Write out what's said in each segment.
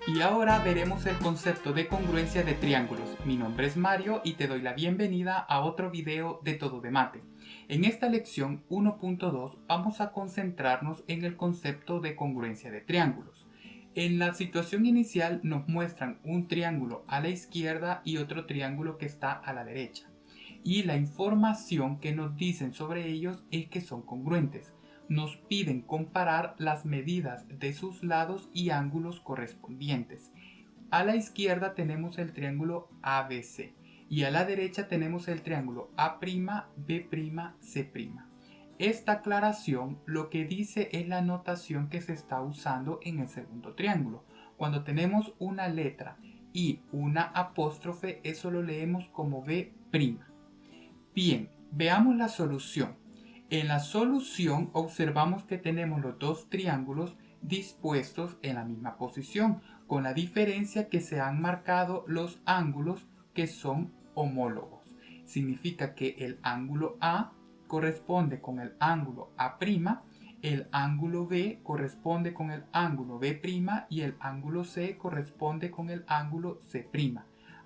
Y ahora veremos el concepto de congruencia de triángulos. Mi nombre es Mario y te doy la bienvenida a otro video de Todo de Mate. En esta lección 1.2 vamos a concentrarnos en el concepto de congruencia de triángulos. En la situación inicial nos muestran un triángulo a la izquierda y otro triángulo que está a la derecha. Y la información que nos dicen sobre ellos es que son congruentes. Nos piden comparar las medidas de sus lados y ángulos correspondientes. A la izquierda tenemos el triángulo ABC y a la derecha tenemos el triángulo A'B'C'. Esta aclaración lo que dice es la notación que se está usando en el segundo triángulo. Cuando tenemos una letra y una apóstrofe, eso lo leemos como B'. Bien, veamos la solución. En la solución observamos que tenemos los dos triángulos dispuestos en la misma posición, con la diferencia que se han marcado los ángulos que son homólogos. Significa que el ángulo A corresponde con el ángulo A', el ángulo B corresponde con el ángulo B' y el ángulo C corresponde con el ángulo C'.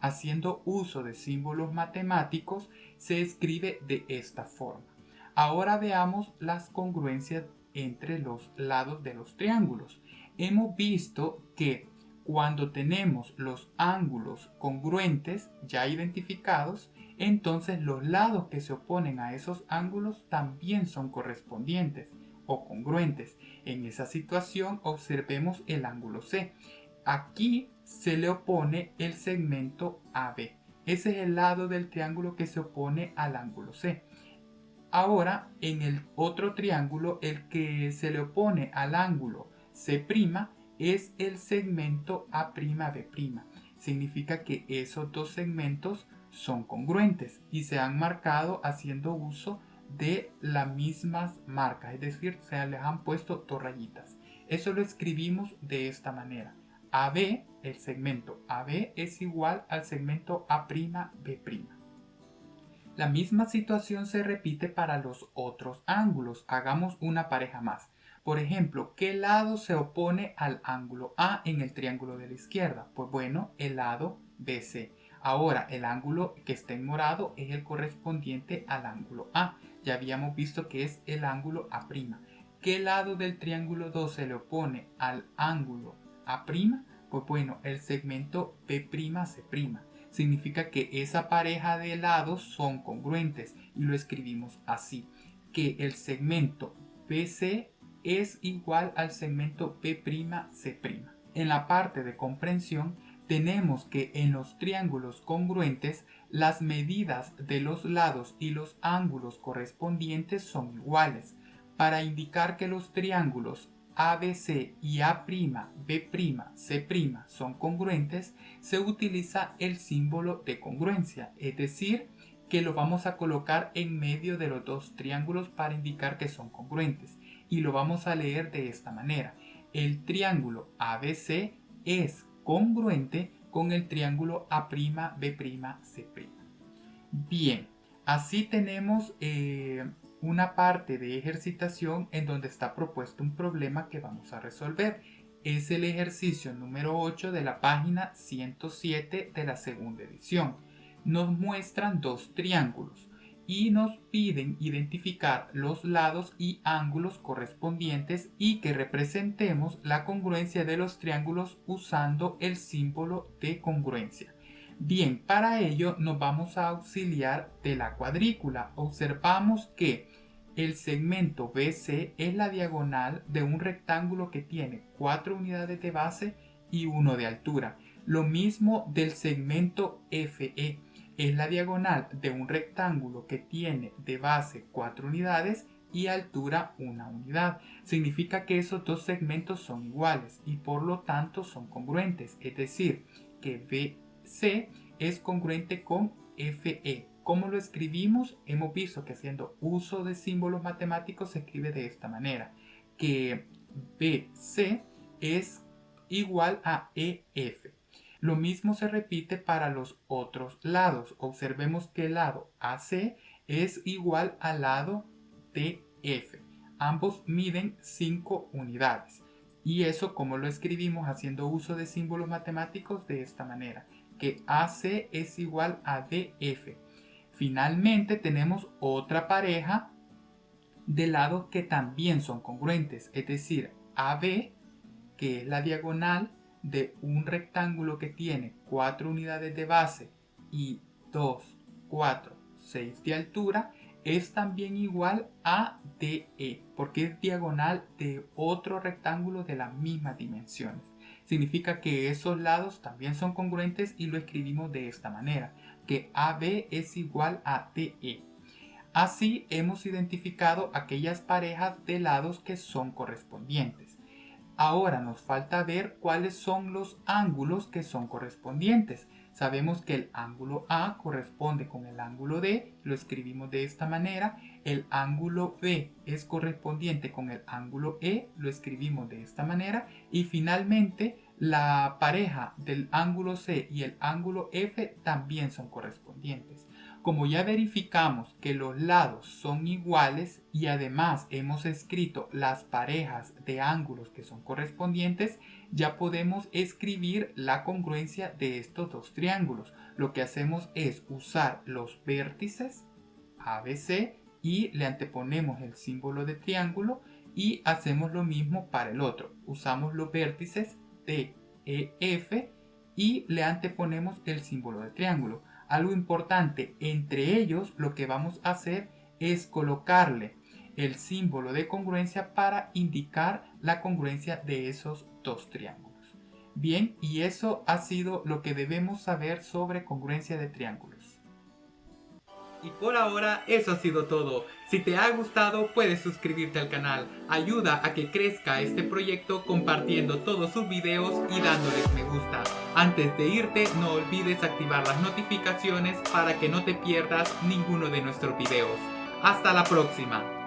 Haciendo uso de símbolos matemáticos, se escribe de esta forma. Ahora veamos las congruencias entre los lados de los triángulos. Hemos visto que cuando tenemos los ángulos congruentes ya identificados, entonces los lados que se oponen a esos ángulos también son correspondientes o congruentes. En esa situación observemos el ángulo C. Aquí se le opone el segmento AB. Ese es el lado del triángulo que se opone al ángulo C. Ahora, en el otro triángulo, el que se le opone al ángulo C' es el segmento A'B'. Significa que esos dos segmentos son congruentes y se han marcado haciendo uso de las mismas marcas, es decir, se les han puesto dos rayitas. Eso lo escribimos de esta manera. AB, el segmento AB es igual al segmento A'B'. La misma situación se repite para los otros ángulos. Hagamos una pareja más. Por ejemplo, ¿qué lado se opone al ángulo A en el triángulo de la izquierda? Pues bueno, el lado BC. Ahora, el ángulo que está en morado es el correspondiente al ángulo A. Ya habíamos visto que es el ángulo A'. ¿Qué lado del triángulo 2 se le opone al ángulo A'? Pues bueno, el segmento B'C'. Significa que esa pareja de lados son congruentes y lo escribimos así, que el segmento BC es igual al segmento B'C'. En la parte de comprensión tenemos que en los triángulos congruentes las medidas de los lados y los ángulos correspondientes son iguales. Para indicar que los triángulos ABC y A'B', C' son congruentes, se utiliza el símbolo de congruencia, es decir, que lo vamos a colocar en medio de los dos triángulos para indicar que son congruentes. Y lo vamos a leer de esta manera. El triángulo ABC es congruente con el triángulo A'B', C'. Bien, así tenemos una parte de ejercitación en donde está propuesto un problema que vamos a resolver. Es el ejercicio número 8 de la página 107 de la segunda edición. Nos muestran dos triángulos y nos piden identificar los lados y ángulos correspondientes y que representemos la congruencia de los triángulos usando el símbolo de congruencia. Bien, para ello nos vamos a auxiliar de la cuadrícula. Observamos que el segmento BC es la diagonal de un rectángulo que tiene 4 unidades de base y 1 de altura. Lo mismo del segmento FE, es la diagonal de un rectángulo que tiene de base 4 unidades y altura 1 unidad. Significa que esos dos segmentos son iguales y por lo tanto son congruentes, es decir, que BC es congruente con FE. ¿Cómo lo escribimos? Hemos visto que haciendo uso de símbolos matemáticos se escribe de esta manera, que BC es igual a EF. Lo mismo se repite para los otros lados. Observemos que el lado AC es igual al lado DF. Ambos miden 5 unidades. Y eso, como lo escribimos haciendo uso de símbolos matemáticos de esta manera, que AC es igual a DF. Finalmente tenemos otra pareja de lados que también son congruentes, es decir, AB, que es la diagonal de un rectángulo que tiene 4 unidades de base y 2, 4, 6 de altura, es también igual a DE, porque es diagonal de otro rectángulo de las mismas dimensiones. Significa que esos lados también son congruentes y lo escribimos de esta manera, que AB es igual a DE. Así hemos identificado aquellas parejas de lados que son correspondientes. Ahora nos falta ver cuáles son los ángulos que son correspondientes. Sabemos que el ángulo A corresponde con el ángulo D, lo escribimos de esta manera. El ángulo B es correspondiente con el ángulo E, lo escribimos de esta manera. Y finalmente la pareja del ángulo C y el ángulo F también son correspondientes. Como ya verificamos que los lados son iguales y además hemos escrito las parejas de ángulos que son correspondientes, ya podemos escribir la congruencia de estos dos triángulos. Lo que hacemos es usar los vértices ABC y le anteponemos el símbolo de triángulo y hacemos lo mismo para el otro. Usamos los vértices DEF y le anteponemos el símbolo de triángulo. Algo importante, entre ellos lo que vamos a hacer es colocarle el símbolo de congruencia para indicar la congruencia de esos dos triángulos. Bien, y eso ha sido lo que debemos saber sobre congruencia de triángulos. Y por ahora eso ha sido todo. Si te ha gustado puedes suscribirte al canal. Ayuda a que crezca este proyecto compartiendo todos sus videos y dándoles me gusta. Antes de irte no olvides activar las notificaciones para que no te pierdas ninguno de nuestros videos. Hasta la próxima.